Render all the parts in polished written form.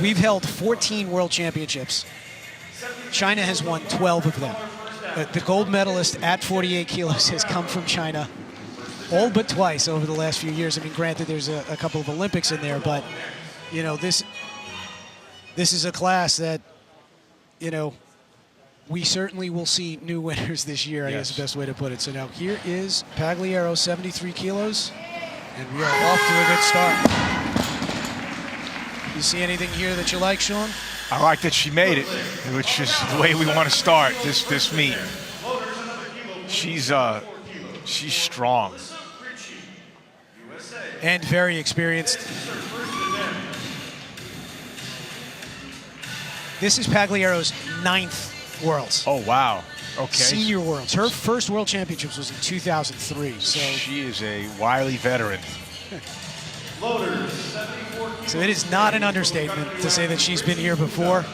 we've held 14 world championships. China has won 12 of them. The gold medalist at 48 kilos has come from China all but twice over the last few years. I mean, granted, there's a couple of Olympics in there, but, you know, this is a class that, you know, we certainly will see new winners this year, I guess is the best way to put it. So now here is Pagliaro, 73 kilos, and we are off to a good start. You see anything here that you like, Sean? I like that she made it, which is the way we want to start this meet. She's strong. And very experienced. This is Pagliaro's 9th Worlds. Oh, wow. Okay. Senior Worlds. Her first World Championships was in 2003. So she is a wily veteran. So it is not an understatement to say that she's been here before.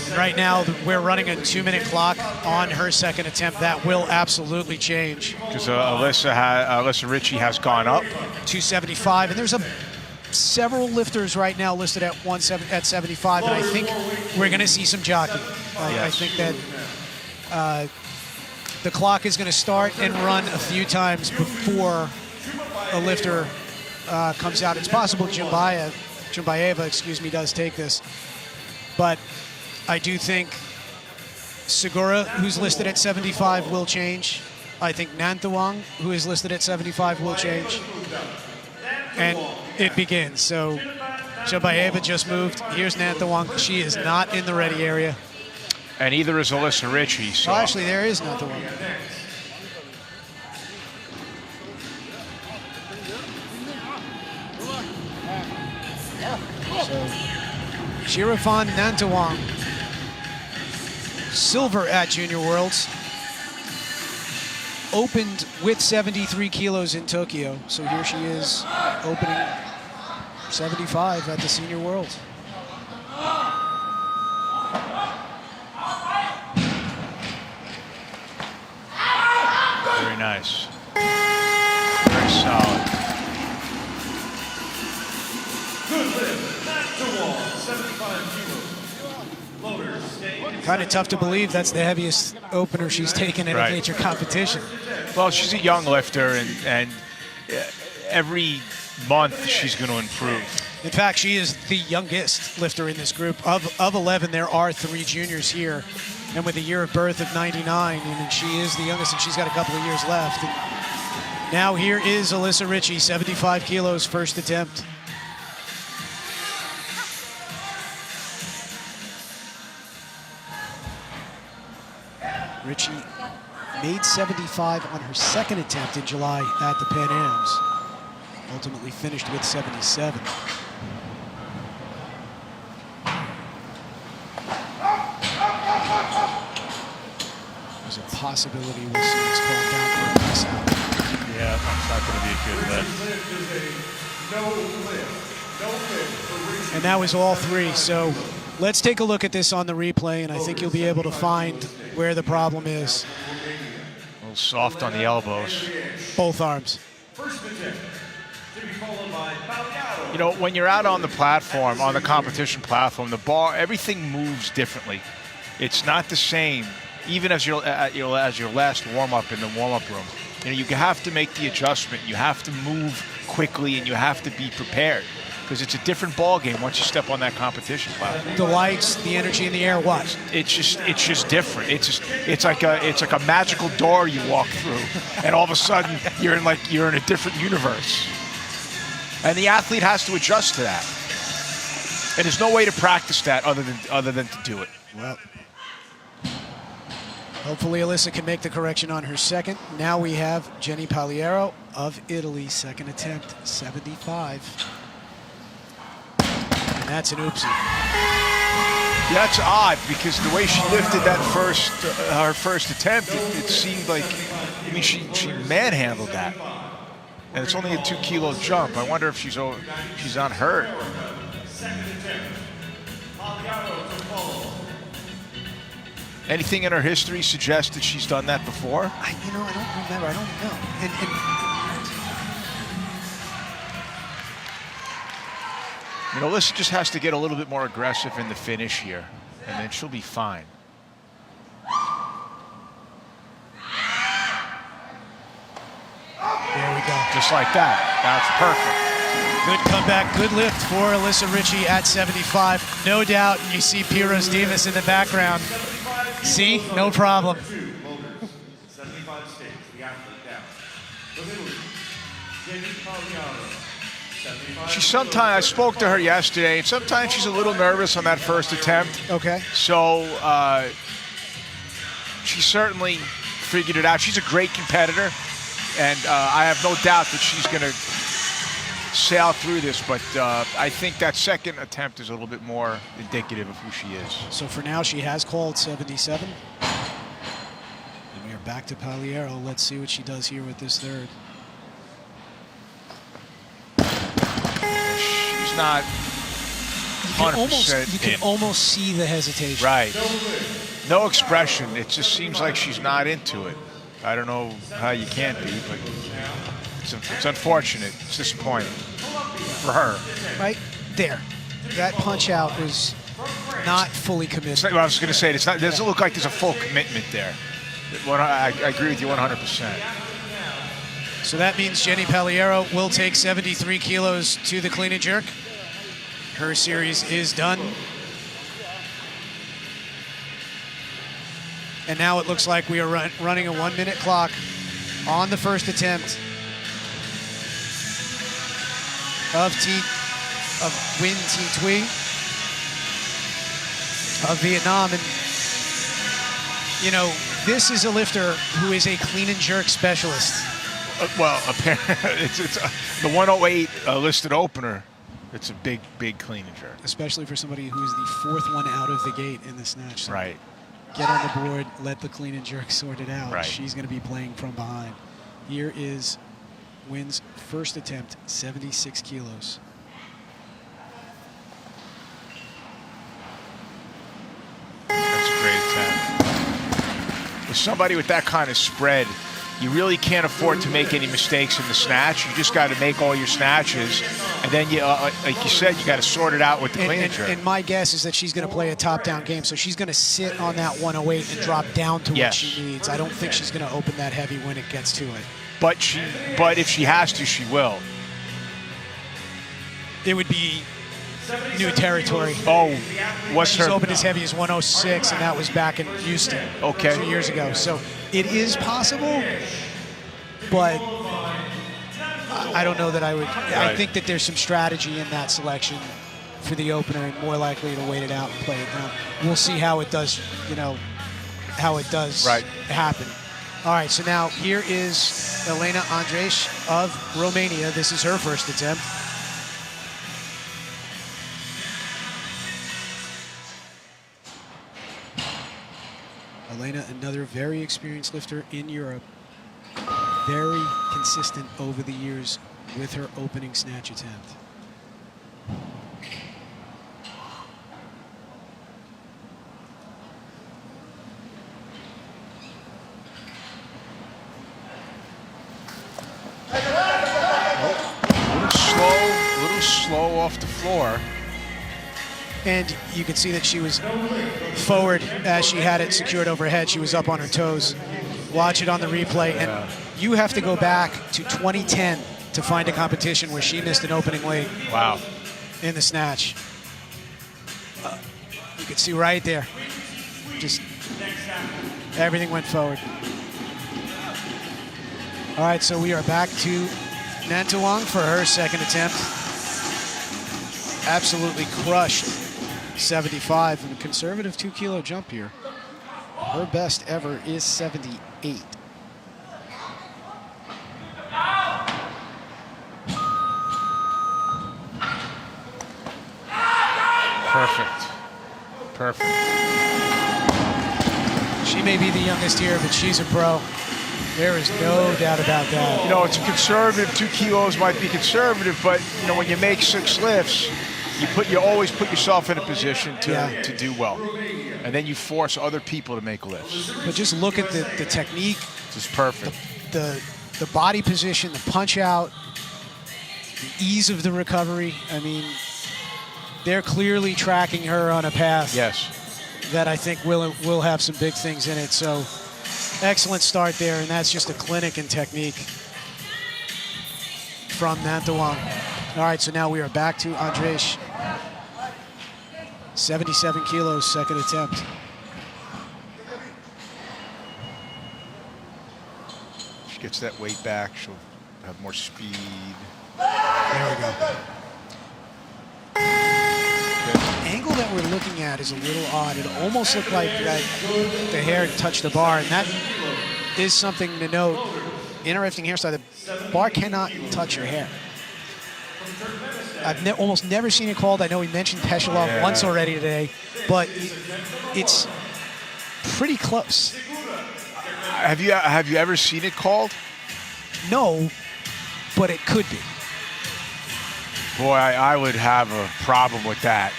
And right now, we're running a 2-minute clock on her second attempt. That will absolutely change. Because Alyssa Ritchie has gone up. 275, and there's several lifters right now listed at 75, and I think we're going to see some jockeying. I think that the clock is going to start and run a few times before a lifter comes out. It's possible Jumbayeva, does take this, but I do think Segura, who's listed at 75, will change. I think Nantawong, who is listed at 75, will change. And it begins. So Jumbayeva just moved. Here's Nantawong. She is not in the ready area. And either is Alyssa Ritchie. So. Oh, actually, there is Nantawong. So Shirafan Nantawong, silver at Junior Worlds, opened with 73 kilos in Tokyo. So here she is opening 75 at the Senior Worlds. Very nice. Very solid. Kind of tough to believe that's the heaviest opener she's taken in a major competition. Well, she's a young lifter, and every month she's going to improve. In fact, she is the youngest lifter in this group. Of 11, there are 3 juniors here. And with a year of birth of 99, and she is the youngest, and she's got a couple of years left. And now here is Alyssa Ritchie, 75 kilos, first attempt. Ritchie made 75 on her second attempt in July at the Pan Ams. Ultimately finished with 77. There's a possibility we'll see this called down for a pass out. Yeah, that's not going to be a good lift. And that was all 3. So let's take a look at this on the replay, and I think you'll be able to find where the problem is. A little soft on the elbows. Both arms. You know, when you're out on the platform, on the competition platform, the bar, everything moves differently. It's not the same, even as your last warm-up in the warm-up room. You know, you have to make the adjustment. You have to move quickly, and you have to be prepared, because it's a different ball game once you step on that competition platform. The lights, the energy in the air, what? It's just different. It's like a magical door you walk through, and all of a sudden you're in a different universe. And the athlete has to adjust to that. And there's no way to practice that other than to do it. Well, hopefully Alyssa can make the correction on her second. Now we have Jenny Pagliaro of Italy, second attempt, 75. And that's an oopsie. Yeah, that's odd, because the way she lifted that her first attempt, it seemed like, I mean, she manhandled that. And it's only a 2-kilo jump. I wonder if she's unhurt. Anything in her history suggests that she's done that before? I don't remember. I don't know. You know, Alyssa just has to get a little bit more aggressive in the finish here, and then she'll be fine. There we go. Just like that. That's perfect. Good comeback, good lift for Alyssa Ritchie at 75. No doubt you see Piros Divas in the background. See? No problem. 75 stage, the athlete down. She sometimes, I spoke to her yesterday, and sometimes she's a little nervous on that first attempt. Okay. So she certainly figured it out. She's a great competitor, and I have no doubt that she's going to sail through this, but I think that second attempt is a little bit more indicative of who she is. So for now, she has called 77. And we are back to Pagliaro. Let's see what she does here with this third. She's not 100% You can almost see the hesitation. Right. No expression. It just seems like she's not into it. I don't know how you can't be, but it's unfortunate. It's disappointing for her. Right there. That punch out was not fully committed. I was going to say, it doesn't look like there's a full commitment there. I agree with you 100%. So that means Jenny Pagliaro will take 73 kilos to the clean and jerk. Her series is done. And now it looks like we are running a 1 minute clock on the first attempt of Nguyen Thi Thuy of Vietnam. And, you know, this is a lifter who is a clean and jerk specialist. Well, apparently, it's the 108 listed opener. It's a big clean and jerk. Especially for somebody who is the fourth one out of the gate in the snatch. So right. Get on the board, let the clean and jerk sort it out. Right. She's going to be playing from behind. Here is Nguyen's first attempt, 76 kilos. That's a great attempt. With somebody with that kind of spread, you really can't afford to make any mistakes in the snatch. You just got to make all your snatches, and then you, like you said, you got to sort it out with the clean and jerk. And my guess is that she's going to play a top-down game, so she's going to sit on that 108 and drop down to what she needs. I don't think she's going to open that heavy when it gets to it. But if she has to, she will. It would be new territory. Oh, what's She's her? opened as heavy as 106, and that was back in Houston 2 years ago. So it is possible, but I don't know that I would. Right. I think that there's some strategy in that selection for the opener, and more likely to wait it out and play it down. We'll see how it does. You know, how it does happen. All right. So now here is Elena Andres of Romania. This is her first attempt. Elena, another very experienced lifter in Europe. Very consistent over the years with her opening snatch attempt. A little slow off the floor. And you can see that she was forward as she had it secured overhead. She was up on her toes. Watch it on the replay. And you have to go back to 2010 to find a competition where she missed an opening leg. Wow. In the snatch. You can see right there. Just everything went forward. All right, so we are back to Nantuong for her second attempt. Absolutely crushed 75 and a conservative 2 kilo jump here. Her best ever is 78. Perfect. She may be the youngest here, but she's a pro. There is no doubt about that. You know, it's a conservative. 2 kilos might be conservative, but you know, when you make 6 lifts, you always put yourself in a position to do well, and then you force other people to make lifts. But just look at the technique. Just perfect. The body position, the punch out, the ease of the recovery. I mean, they're clearly tracking her on a path. Yes. That I think will have some big things in it. So excellent start there, and that's just a clinic in technique from Nantawang. All right, so now we are back to Andres. 77 kilos, second attempt. She gets that weight back, she'll have more speed. There we go. Angle that we're looking at is a little odd. It almost looked like that the hair touched the bar, and that is something to note. Interesting hairstyle. The bar cannot touch your hair. I've almost never seen it called. I know we mentioned Peshalov once already today, but it's pretty close. Have you ever seen it called? No, but it could be. Boy, I would have a problem with that.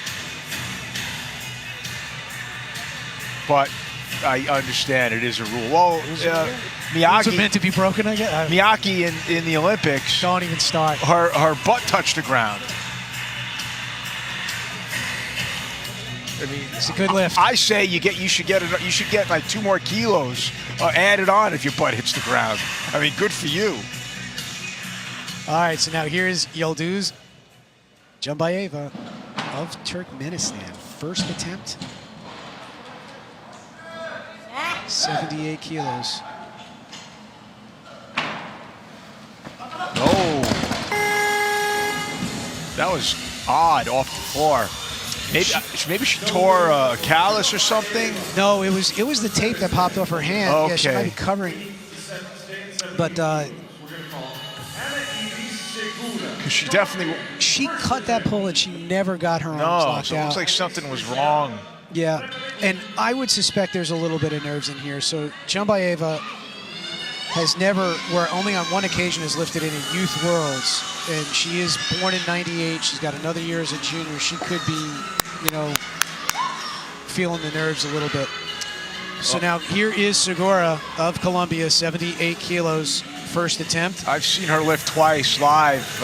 But I understand it is a rule. Well, Rules are meant to be broken, I guess. Miyake in the Olympics. Don't even start. Her butt touched the ground. I mean, It's a good lift. I say you should get like 2 more kilos added on if your butt hits the ground. I mean, good for you. All right, so now here's Yıldız Jumbayeva of Turkmenistan. First attempt. 78 kilos. Oh, that was odd off the floor. Maybe she tore a callus or something. No, it was the tape that popped off her hand. Okay. Yeah, she might be covering. But She definitely. she cut that pull and she never got her arms locked So it out. looks like something was wrong. Yeah, and I would suspect there's a little bit of nerves in here. So Jumbayeva has never, or only on one occasion, has lifted in a Youth Worlds, and she is born in '98. She's got another year as a junior. She could be, feeling the nerves a little bit. So now here is Segura of Colombia, 78 kilos, first attempt. I've seen her lift twice live,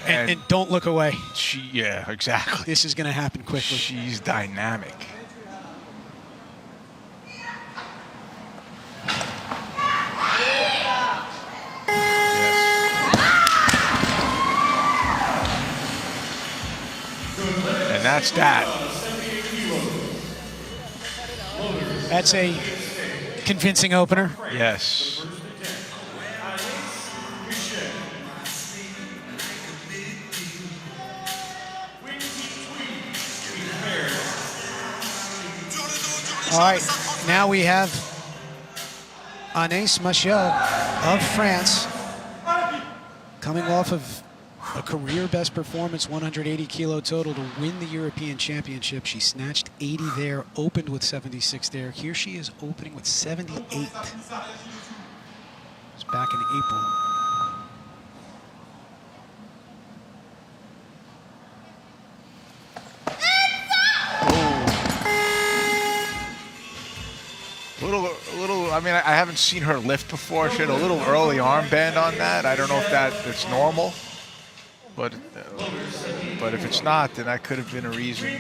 And don't look away. yeah, exactly. This is going to happen quickly. She's dynamic. And that's that. That's a convincing opener. Yes. All right, now we have Anaïs Michel of France coming off of a career best performance, 180 kilo total, to win the European Championship. She snatched 80 there, opened with 76 there. Here she is opening with 78. It's back in April. I mean, I haven't seen her lift before. She had a little early armband on that. I don't know if that's normal, but if it's not, then that could have been a reason.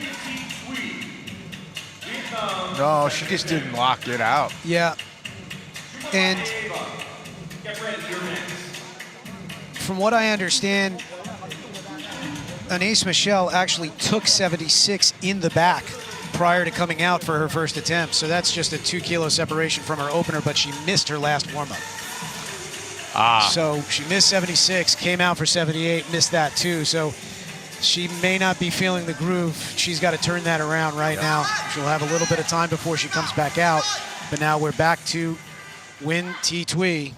No, she just didn't lock it out. Yeah, and from what I understand, Anaïs Michel actually took 76 in the back prior to coming out for her first attempt. So that's just a 2 kilo separation from her opener, but she missed her last warm-up. So she missed 76, came out for 78, missed that too. So she may not be feeling the groove. She's got to turn that around right now. She'll have a little bit of time before she comes back out. But now we're back to Win Thi Thuy.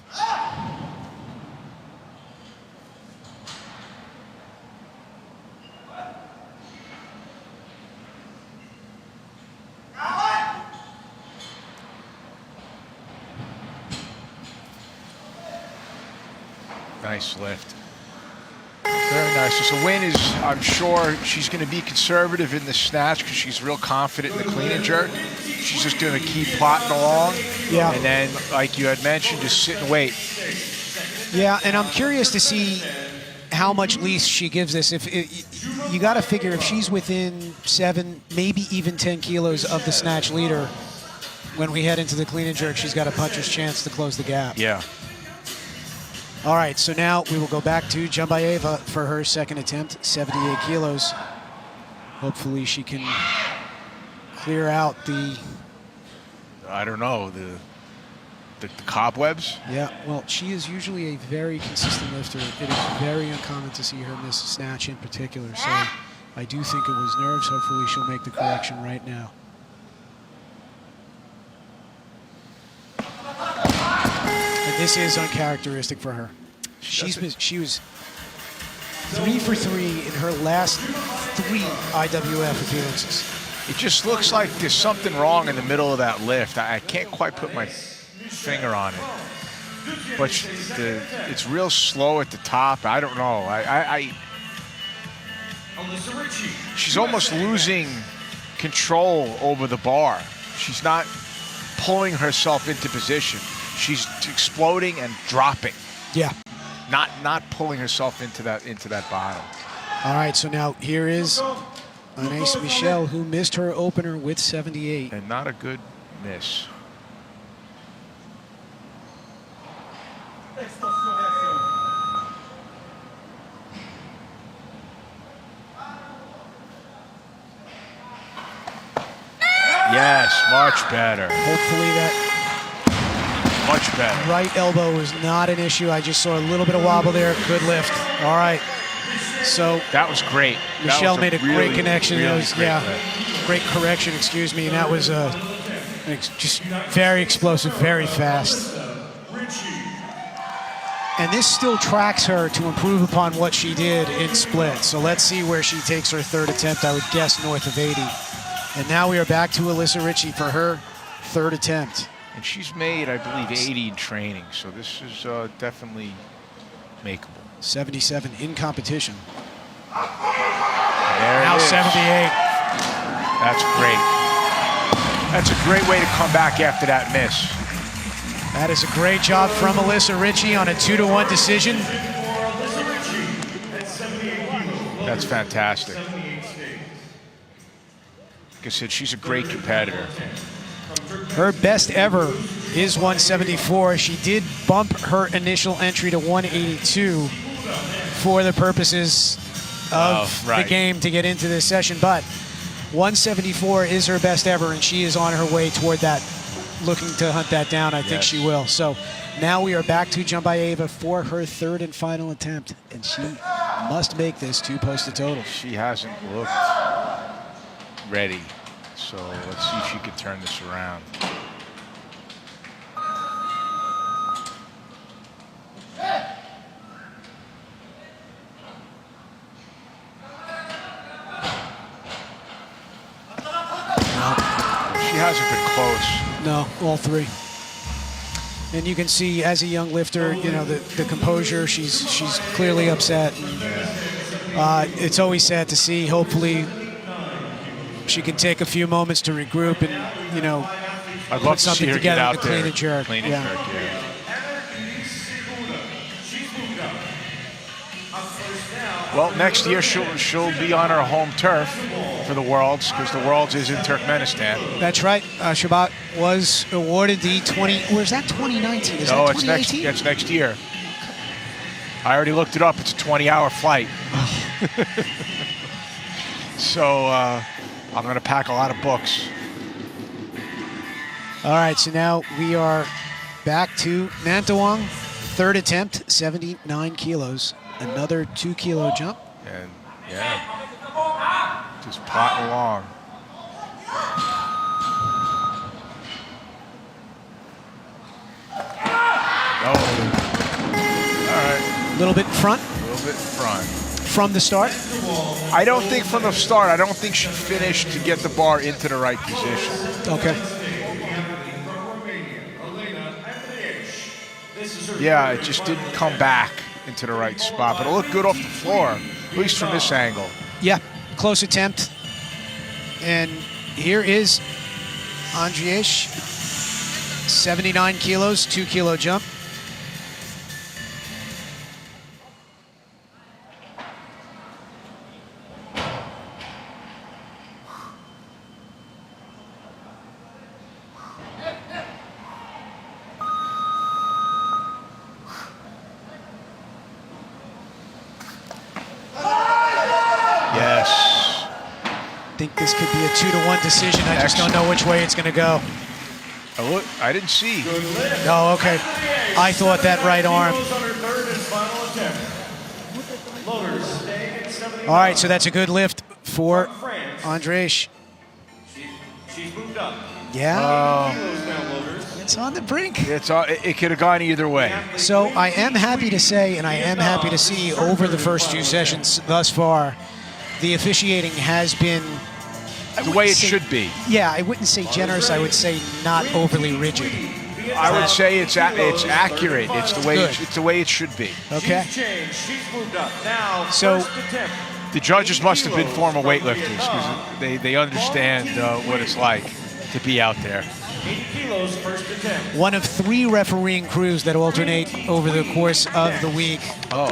Nice lift. Very nice. So Win is, I'm sure she's going to be conservative in the snatch because she's real confident in the clean and jerk. She's just going to keep plotting along. Yeah. And then, like you had mentioned, just sit and wait. Yeah, and I'm curious to see how much leash she gives this. If you got to figure if she's within 7, maybe even 10 kilos of the snatch leader, when we head into the clean and jerk, she's got a puncher's chance to close the gap. Yeah. All right, so now we will go back to Jambayeva for her second attempt, 78 kilos. Hopefully she can clear out the... I don't know, the cobwebs. Yeah, well, she is usually a very consistent lifter. It is very uncommon to see her miss a snatch in particular, so I do think it was nerves. Hopefully she'll make the correction right now. And this is uncharacteristic for her. She was 3 for 3 in her last 3 IWF appearances. It just looks like there's something wrong in the middle of that lift. I can't quite put my finger on it, but it's real slow at the top. I don't know. She's almost losing control over the bar. She's not pulling herself into position. She's exploding and dropping. Yeah. Not pulling herself into that bottom. All right, so now here is Anaïs Michel, who missed her opener with 78. And not a good miss. Yes, much better. Hopefully that Much better. right elbow was not an issue. I just saw a little bit of wobble there. Good lift. All right. So That was great. Michelle made a really, great connection. Really That was, great yeah, lift. great correction, excuse me. And that was just very explosive, very fast. And this still tracks her to improve upon what she did in split. So let's see where she takes her third attempt. I would guess north of 80. And now we are back to Alyssa Ritchie for her third attempt. And she's made, I believe, 80 in training. So this is definitely makeable. 77 in competition. There Now it is. 78. That's great. That's a great way to come back after that miss. That is a great job from Alyssa Ritchie on a 2-1 decision. That's fantastic. Like I said, she's a great competitor. Her best ever is 174. She did bump her initial entry to 182 for the purposes of the game to get into this session, but 174 is her best ever, and she is on her way toward that, looking to hunt that down. I think she will. So now we are back to Jambayeva for her third and final attempt, and she must make this to post a total. She hasn't looked ready, so let's see if she can turn this around. She hasn't been close. No, all three. And you can see, as a young lifter, you know, the composure. She's clearly upset. It's always sad to see. Hopefully, she can take a few moments to regroup and, you know, I'd put love to something see her together get out to clean and jerk. Clean and jerk, yeah. Well, next year she'll be on her home turf for the Worlds, because the Worlds is in Turkmenistan. That's right. Shabat was awarded the 20. Or is that 2019? Is No, that it's 2018? it's next year. I already looked it up. It's a 20-hour flight. So I'm going to pack a lot of books. All right, so now we are back to Nantawong. Third attempt, 79 kilos. Another 2-kilo jump. And yeah, just plotting along. Oh, all right. A little bit in front. A little bit in front. From the start? I don't think from the start. I don't think she finished to get the bar into the right position. Okay. Yeah, it just didn't come back into the right spot, but it looked good off the floor, at least from this angle. Yeah, close attempt. And here is Andriesh, 79 kilos, 2-kilo jump. think this could be a 2-1 decision. I just don't know which way it's going to go. Oh, look, I didn't see. Oh, okay. I thought that right arm. All right, so that's a good lift for Andres. She's moved up. Yeah. It's on the brink. It could have gone either way. So I am happy to say, and I am happy to see over the first 2 sessions thus far, the officiating has been The way it should be. Yeah, I wouldn't say generous. I would say not overly rigid. I would say it's accurate. It's the way it should be. Okay. She's moved up. Now, so the judges must have been former weightlifters because they understand what it's like to be out there. 80 kilos, first attempt. One of 3 refereeing crews that alternate over the course of the week. Oh.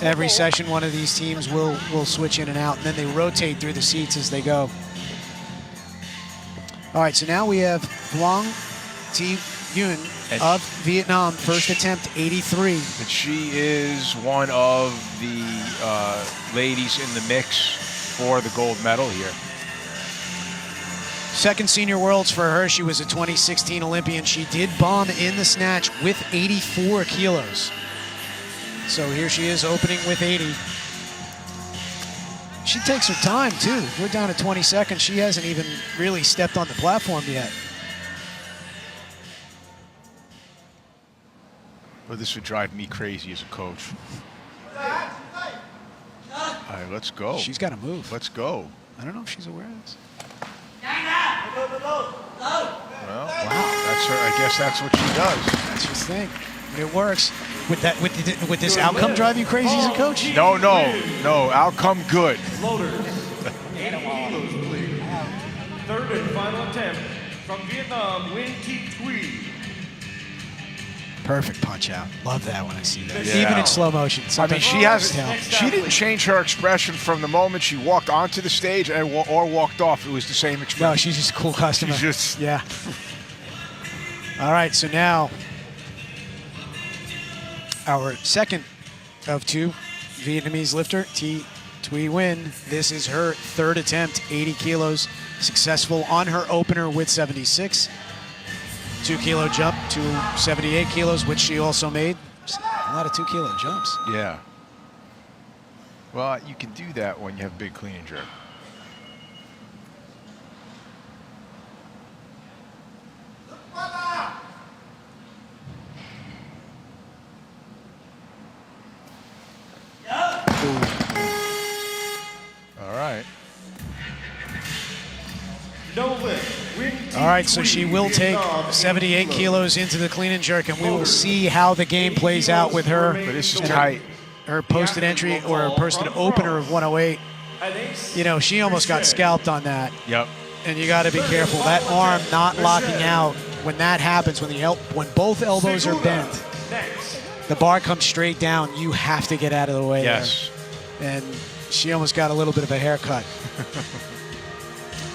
Every session, one of these teams will switch in and out, and then they rotate through the seats as they go. All right, so now we have Vuong Thi Yun of Vietnam, first attempt, 83. And she is one of the ladies in the mix for the gold medal here. Second senior worlds for her. She was a 2016 Olympian. She did bomb in the snatch with 84 kilos. So here she is opening with 80. She takes her time too. We're down to 20 seconds. She hasn't even really stepped on the platform yet. Well, this would drive me crazy as a coach. All right, let's go. She's got to move. Let's go. I don't know if she's aware of this. Well, wow, that's her. I guess that's what she does. That's her thing. It works. Would this outcome drive you crazy as a coach? No. Outcome good. Loaders. 80 kilos, please. Third and final attempt from Vietnam, Nguyen Thi Thuy. Perfect punch out. Love that when I see that. Yeah. Even in slow motion. I mean, she didn't change her expression from the moment she walked onto the stage or walked off. It was the same expression. No, she's just a cool customer. She's just... Yeah. All right, so now our second of 2 Vietnamese lifter, Thi Thuy Nguyen. This is her 3rd attempt, 80 kilos, successful on her opener with 76. 2-kilo jump to 78 kilos, which she also made. A lot of 2-kilo jumps. Yeah. Well, you can do that when you have big clean and jerk. All right. No lift. All right, so she will take 78 kilos into the clean and jerk, and we will see how the game plays out with her. But this is tight. Her posted entry or her posted opener of 108. You know, she almost got scalped on that. Yep. And you got to be careful. That arm not locking out. When that happens, when both elbows are bent, the bar comes straight down. You have to get out of the way. Yes. There. And she almost got a little bit of a haircut.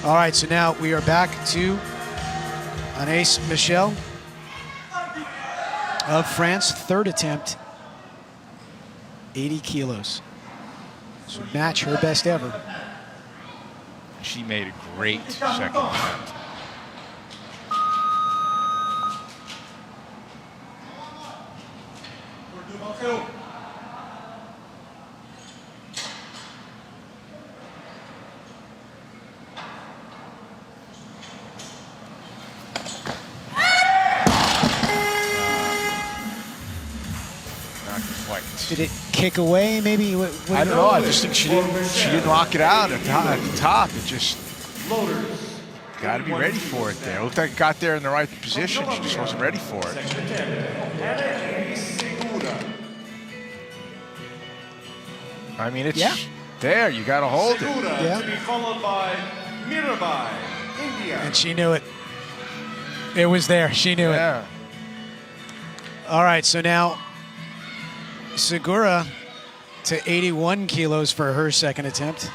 All right, so now we are back to Anaïs Michel of France, 3rd attempt, 80 kilos. So match her best ever. She made a great second attempt. Did it kick away? Maybe. I don't know. I just think she didn't lock it out at the top. It just got to be ready for it there. It looked like it got there in the right position. She just wasn't ready for it. I mean, it's there. You got to hold it. Yeah. To be followed by Mirabai, India. And she knew it. It was there. She knew it. All right, so now Segura to 81 kilos for her second attempt.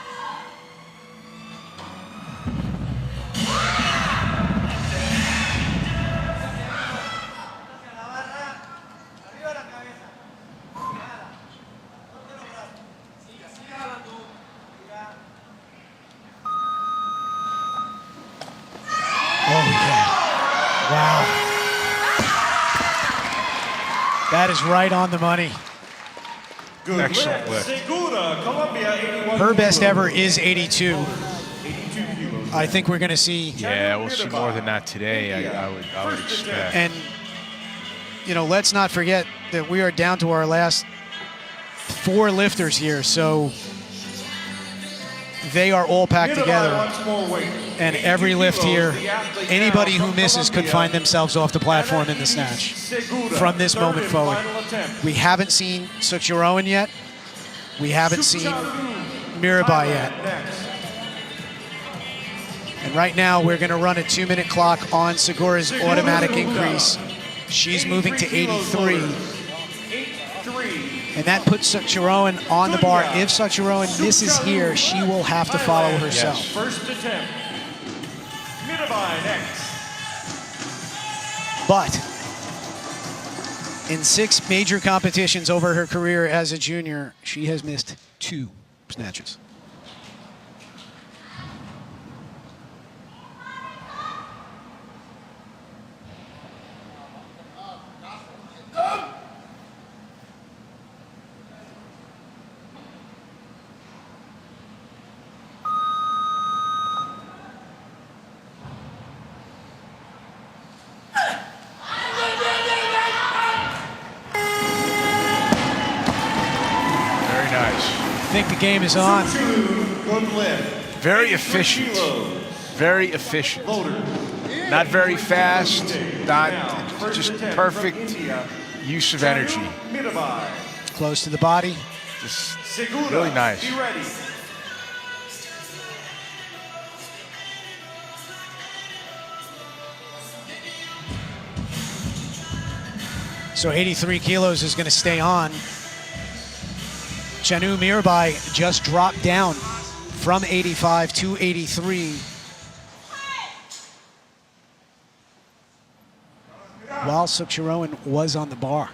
Oh, yeah. Wow. That is right on the money. Good Excellent lift. lift. Segura, Colombia, 81 Her best kilos. ever is 82. 82 kilos. I think we're going to see, Yeah, we'll see more than that today. I would expect. and you know, let's not forget that we are down to our last 4 lifters here, so they are all packed together. And every lift here, anybody who misses could find themselves off the platform in the snatch from this moment forward. We haven't seen Sukshirowan yet. We haven't seen Mirabai yet. And right now, we're going to run a 2-minute clock on Segura's automatic increase. She's moving to 83. And that puts Sukshirowan on the bar. If Sukshirowan misses here, she will have to follow herself. Yes. First attempt. Mirabai next. But in 6 major competitions over her career as a junior, she has missed 2 snatches. Very nice. I think the game is on. Good lift. Very efficient. Very efficient. Not very fast. Not just perfect use of energy. Mirabai. Close to the body. Just Segura, really nice. be ready. So 83 kilos is going to stay on. Chanu Mirabai just dropped down from 85 to 83. While Sukshirowan was on the bar.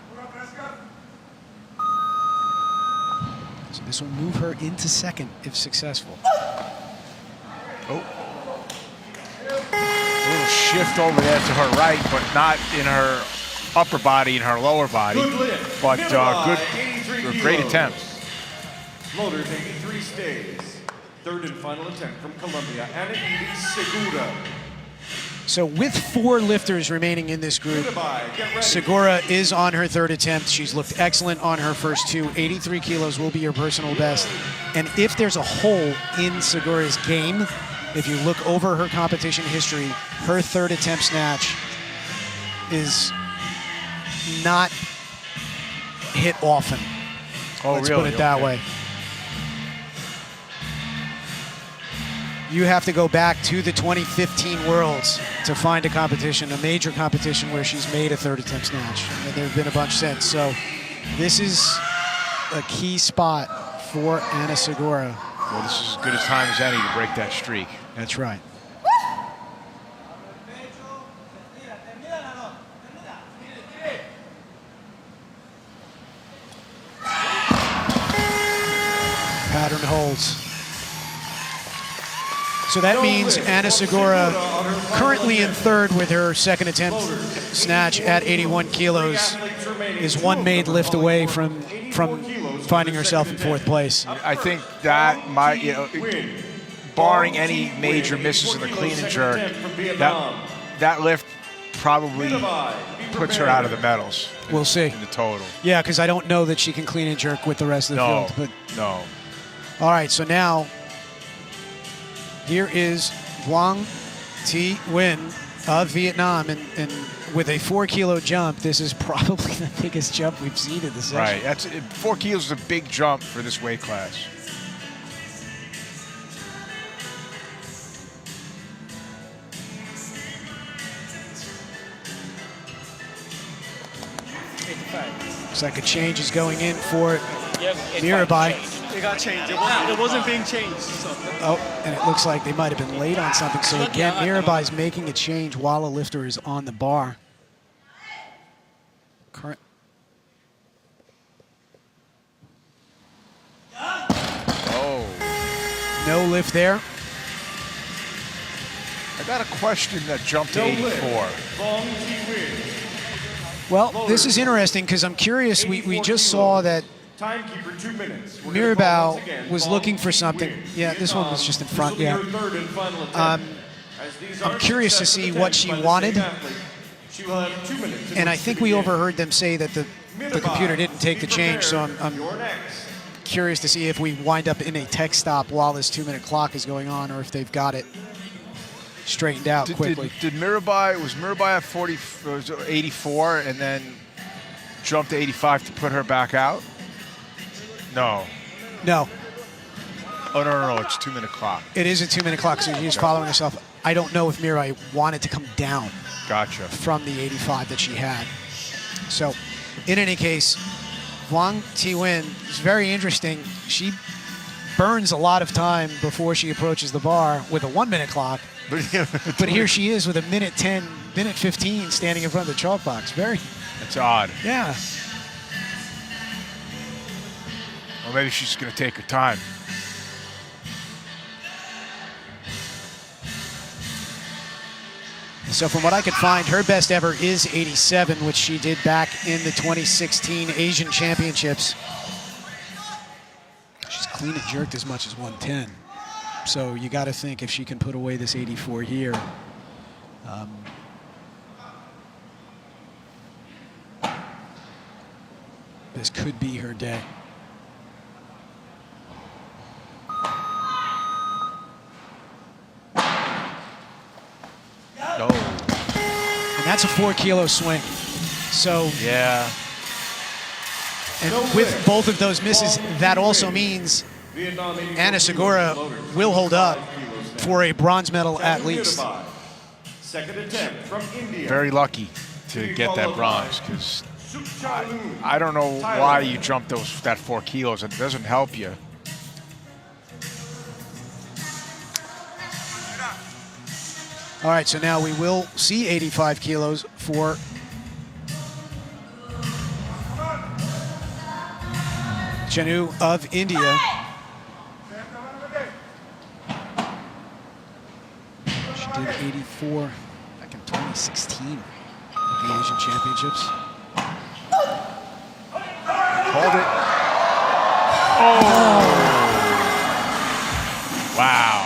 So this will move her into second if successful. Oh. A little shift over there to her right, but not in her upper body, in her lower body. Good lift. But Mirabai, good, 83 great kilos. attempt. Floaters 83 stays. Third and final attempt from Colombia, Anaheim Segura. So with 4 lifters remaining in this group, Mirabai, get ready. Segura is on her 3rd attempt. She's looked excellent on her first 2. 83 kilos will be her personal best. And if there's a hole in Segura's game, if you look over her competition history, her 3rd attempt snatch is not hit often. Oh, Let's really? put it that Okay. way. You have to go back to the 2015 Worlds to find a competition, a major competition where she's made a 3rd attempt snatch. And there have been a bunch since. So this is a key spot for Ana Segura. Well, this is as good a time as any to break that streak. That's right. Pattern holds. So that means Ana Segura, currently in 3rd with her 2nd attempt snatch at 81 kilos, is 1 made lift away from finding herself in 4th place. I think that might, barring any major misses in the clean and jerk, that lift probably puts her out of the medals. We'll see. In the total. Yeah, because I don't know that she can clean and jerk with the rest of the No, field. no. All right, so now here is Vuong Thi Nguyen of Vietnam, and with a 4-kilo jump, this is probably the biggest jump we've seen in the session. Right. That's 4 kilos is a big jump for this weight class. Looks like a change is going in for Yep, Mirabai. it got changed. It wasn't being changed. So. Oh, and it looks like they might have been late on something. So again, Mirabai's making a change while a lifter is on the bar. Current. Oh. No lift there. I got a question that jumped to 84. Well, this is interesting because I'm curious. We just saw that Timekeeper 2 minutes. Mirabal was looking for something. Yeah, this one was just in front. Yeah. I'm curious to see what she wanted. And I think we overheard them say that the computer didn't take the change, so I'm curious to see if we wind up in a tech stop while this 2-minute clock is going on, or if they've got it straightened out quickly. Did Mirabai at 40, was 84 and then jumped to 85 to put her back out? No. No. Oh, no, it's 2-minute clock. It is a 2-minute clock, so she's following herself. I don't know if Mirai wanted to come down Gotcha. from the 85 that she had. So, in any case, Wang Tiwen is very interesting. She burns a lot of time before she approaches the bar with a 1-minute clock. But here she is with a minute 10, minute 15 standing in front of the chalk box. Very. It's odd. Yeah. Well, maybe she's going to take her time. So from what I could find, her best ever is 87, which she did back in the 2016 Asian Championships. She's clean and jerked as much as 110. So you got to think if she can put away this 84 here. This could be her day. No. And that's a 4-kilo swing. So Yeah. and with both of those misses, that also means Anna Segura will hold up for a bronze medal at least. Second attempt from India. Very lucky to get that bronze, because I don't know why you jumped that 4 kilos. It doesn't help you. All right, so now we will see 85 kilos for Chanu of India. She did 84 back in 2016 at the Asian Championships. Hold it. Oh! Wow.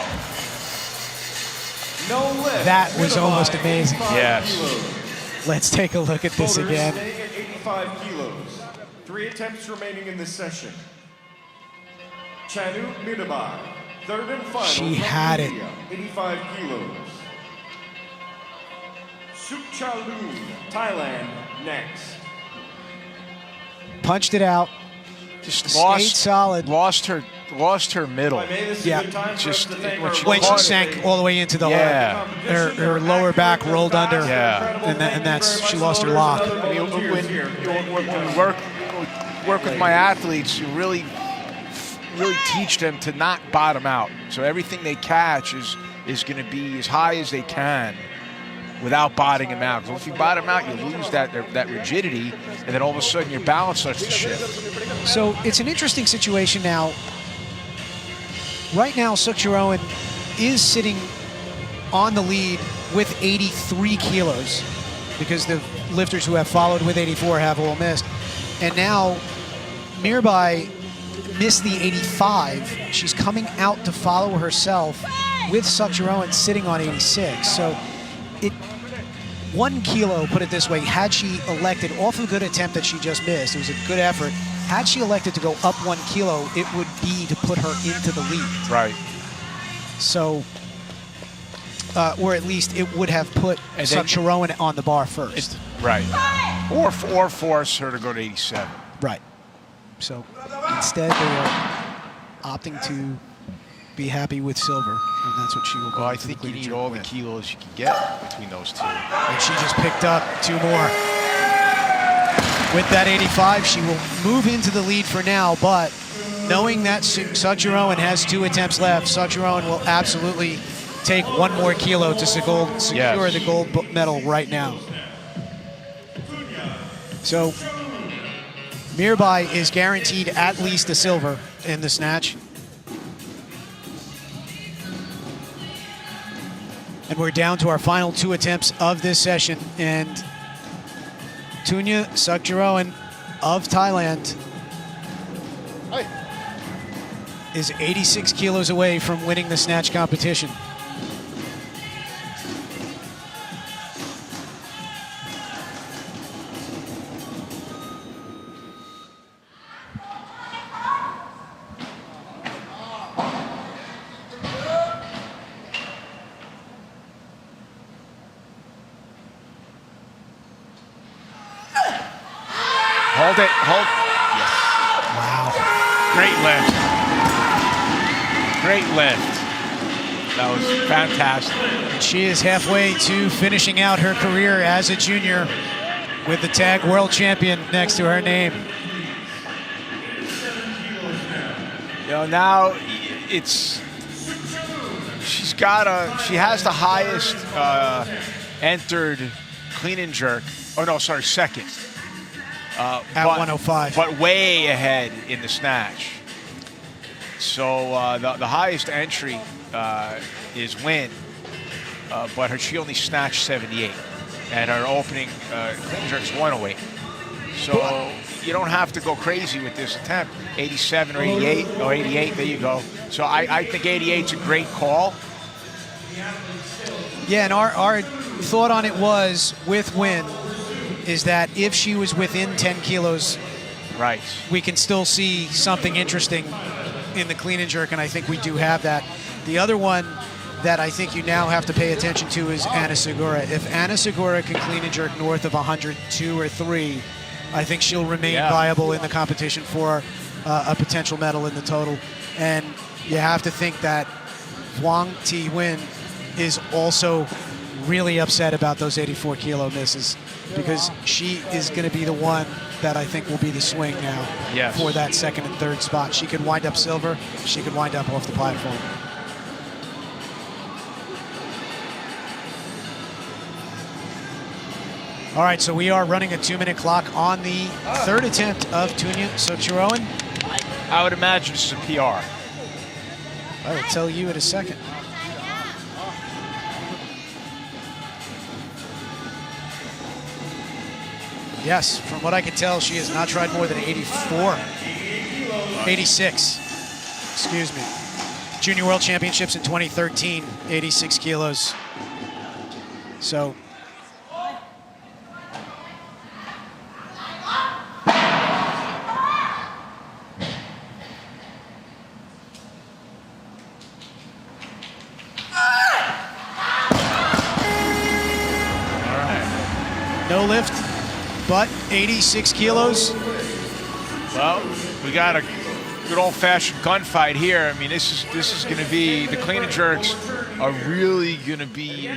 That was almost amazing. Yes. Let's take a look at this again. Staying at 85 kilos. 3 attempts remaining in this session. Chanu Mirabai, third and final. She from had it. India, 85 kilos. Sukchalun, Thailand, next. Punched it out. Just Stayed solid. Lost her middle. Yeah, just when she sank all the way into the Yeah. her lower back rolled under. Yeah. And that's she lost her lock. I mean, when we work with my athletes, you really teach them to not bottom out. So everything they catch is going to be as high as they can without bottoming them out. Because if you bottom out, you lose that rigidity, and then all of a sudden your balance starts to shift. So it's an interesting situation now. Right now, Sukcharoen is sitting on the lead with 83 kilos because the lifters who have followed with 84 have all missed. And now Mirabai missed the 85. She's coming out to follow herself with Sukcharoen sitting on 86. So 1 kilo, put it this way, had she elected, off a good attempt that she just missed, it was a good effort, had she elected to go up 1 kilo, it would be to put her into the lead. Right. So, or at least it would have put Sukcharoen on the bar first. Right. Or force her to go to 87. Right. So instead they are opting to be happy with silver, and that's what she will go. Well, I to think the you need cleaning all room the with. kilos you can get between those two. And she just picked up 2 more. With that 85, she will move into the lead for now, but knowing that Sukcharoen has 2 attempts left, Sukcharoen will absolutely take 1 more kilo to secure the gold medal right now. So Mirabai is guaranteed at least a silver in the snatch. And we're down to our final 2 attempts of this session. And Tunya Sukjaroen of Thailand is 86 kilos away from winning the snatch competition. Hold it, hold. Yes. Wow. Great lift. Great lift. That was fantastic. She is halfway to finishing out her career as a junior with the tag world champion next to her name. You know, now she has the highest entered clean and jerk. Oh no, sorry, second. At 105. But way ahead in the snatch. So the highest entry is Win, but she only snatched 78. And her opening clean jerk is 108. So you don't have to go crazy with this attempt. 87 or 88, or 88, there you go. So I think 88 is a great call. Yeah, and our thought on it was, with Win, is that if she was within 10 kilos, right, we can still see something interesting in the clean and jerk, and I think we do have that. The other one that I think you now have to pay attention to is Ana Segura. If Ana Segura can clean and jerk north of 102 or 3, I think she'll remain viable in the competition for a potential medal in the total. And you have to think that Wang Ti Win is also really upset about those 84 kilo misses, because she is going to be the one that I think will be the swing now for that second and third spot. She could wind up silver. She could wind up off the platform. All right, so we are running a 2-minute clock on the third attempt of Tunya Sukjaroen. I would imagine this is a PR. I will tell you in a second. Yes, from what I can tell, she has not tried more than 86, excuse me. Junior World Championships in 2013, 86 kilos. So. No lift, but 86 kilos. Well, we got a good old-fashioned gunfight here. I mean, this is going to be, the clean and jerks are really going to be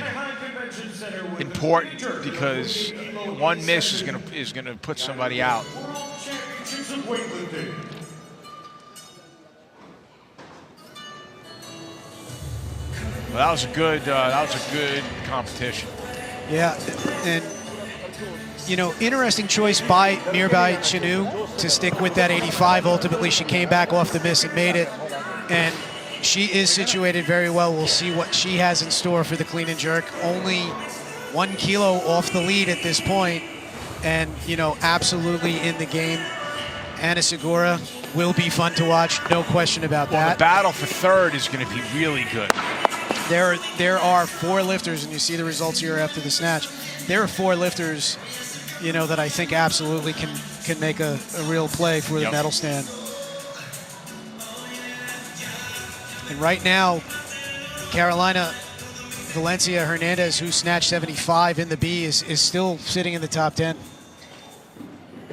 important, because one miss is going to put somebody out. Well, that was a good competition. Yeah, and you know, interesting choice by Mirbai Chinu to stick with that 85. Ultimately, she came back off the miss and made it, and she is situated very well. We'll see what she has in store for the clean and jerk. Only 1 kilo off the lead at this point, and you know, absolutely in the game. Ana Segura will be fun to watch, no question about that. Well, the battle for third is going to be really good. There are 4 lifters, and you see the results here after the snatch. There are 4 lifters, you know, that I think absolutely can make a real play for the medal stand. And right now, Carolina Valencia Hernandez, who snatched 75 in the B, is still sitting in the top 10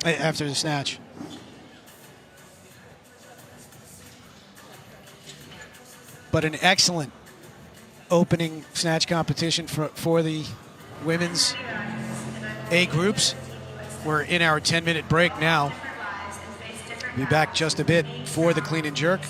after the snatch. But an excellent opening snatch competition for the women's A groups. We're in our 10-minute break now. Be back just a bit for the clean and jerk.